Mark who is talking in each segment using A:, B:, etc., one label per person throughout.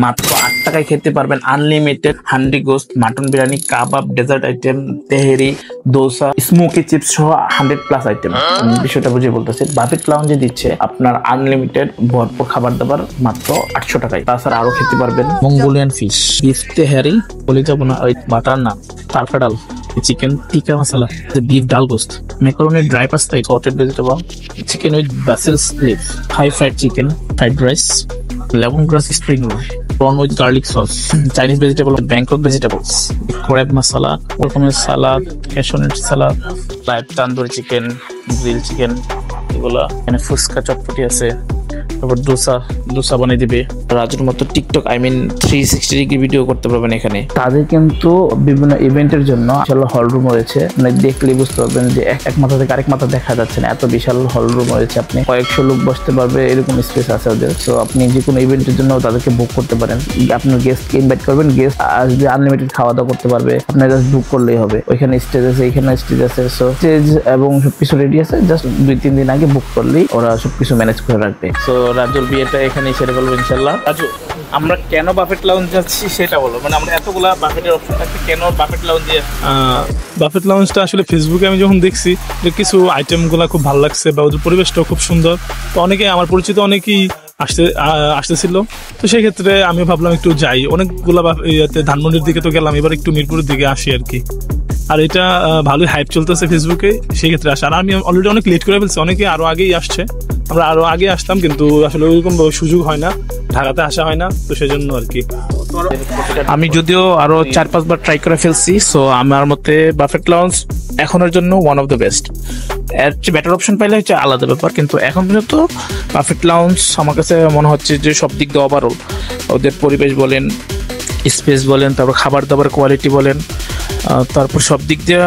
A: মাত্র 8 টাকায় খেতে পারবেন unlimited handi gosht, mutton biryani, kebab, dessert item, tehari, dosa, smoky chips সহ 100+ আইটেম। আমি বিষয়টা বুঝে বলতেছি, বাফেট লাউঞ্জে দিচ্ছে আপনার আনলিমিটেড ভরপুর খাবার দাবার মাত্র 800 টাকায়। তাছাড়া আরো খেতে পারবেন মঙ্গোলিয়ান ফিশ, বিফ তেহারি, কলিজা বোনা, বাটার নান, টারকা ডাল, চিকেন টিকা মশলা, beef dal gosht, macaroni dry pasta, sauteed vegetable, chicken with basil leaves, হাই fried chicken, fried rice, lemon grass spring roll, prawn with garlic sauce, Chinese vegetable, Bangkok vegetables, crab masala, রকমের salad, cashew nut salad, live tandoori chicken, grill chicken, এগুলা এখানে ফুচকা চটপটি আছে। তারপর দোসা বানিয়ে দিবে। রাজুর মতো টিকটক 360 ডিগ্রি ভিডিও করতে পারবেন এখানে। তাদের কিন্তু বিভিন্ন ইভেন্টের জন্য হল রুম রয়েছে, মানে দেখলে বুঝতে পারবেন যে এক মাথা থেকে আরেক মাথা দেখা যাচ্ছে না, এত বিশাল হল রুম রয়েছে। আপনি কয়েকশো লোক বসতে পারবে এরকম স্পেস আছে ওদের। তো আপনি যে কোনো ইভেন্টের জন্য তাদেরকে বুক করতে পারেন। আপনার গেস্টকে ইনভাইট করবেন, গেস্ট আসবে, আনলিমিটেড খাওয়া দাওয়া করতে পারবে। আপনার জাস্ট বুক করলেই হবে। ওইখানে স্টেজ আছে, এখানে স্টেজ আছে, সো স্টেজ এবং সবকিছু রেডি আছে। জাস্ট 2-3 দিন আগে বুক করলেই ওরা সবকিছু ম্যানেজ করে রাখবে। তো রাজুর বিয়েটা এখানেই সেরে ফেলবো ইনশাল্লাহ। রাজু, আমরা কেন বাফেট লাউঞ্জ যাচ্ছি সেটা বলো। মানে আমরা এতগুলা বাফেটের অপশন থাকছে, কেন বাফেট লাউঞ্জে?
B: বাফেট লাউঞ্জটা আসলে ফেসবুকে আমি যখন দেখছি যে কিছু আইটেমগুলো খুব ভালো লাগছে বা ওদের পরিবেশটাও খুব সুন্দর, তো অনেকে আমার পরিচিত অনেকেই আসতেছিল। তো সেই ক্ষেত্রে আমি ভাবলাম একটু যাই। অনেকগুলা ধানমন্ডির দিকে তো গেলাম, এবার একটু মিরপুরের দিকে আসি আর কি। আর এটা ভালোই হাইপ চলতেছে ফেসবুকে, সেই ক্ষেত্রে আসে। আর আমি অলরেডি অনেক লেট করে ফেলছি, অনেকে আরো আগেই আসছে। আমরা আরো আগে আসতাম, কিন্তু আসলে ওইরকম সুযোগ হয় না, ঢাকাতে আসা হয় না, তো সেই জন্য আর কি।
A: আমি যদিও আরো 4-5 বার ট্রাই করে ফেলছি, সো আমার মতে বাফেট লাউঞ্জ এখনের জন্য ওয়ান অফ দ্য বেস্ট। এর চেয়ে বেটার অপশন পাইলে হচ্ছে আলাদা ব্যাপার, কিন্তু এখন পর্যন্ত বাফেট লাউঞ্জ আমার কাছে মনে হচ্ছে যে সব দিক দিয়ে ওভারঅল, ওদের পরিবেশ বলেন, স্পেস বলেন, তারপর খাবার দাবার কোয়ালিটি বলেন, তারপর সব দিক দিয়ে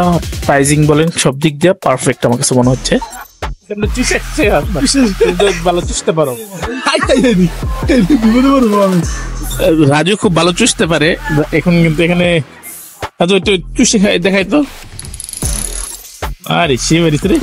A: প্রাইজিং বলেন, সব দিক দিয়ে পারফেক্ট আমার কাছে মনে হচ্ছে।
B: ভালো চুষতে পারো।
A: রাজু খুব ভালো চুষতে পারে এখন, কিন্তু এখানে রাজু একটু চুষে দেখাই তো। আরে সে বাড়িতে রে।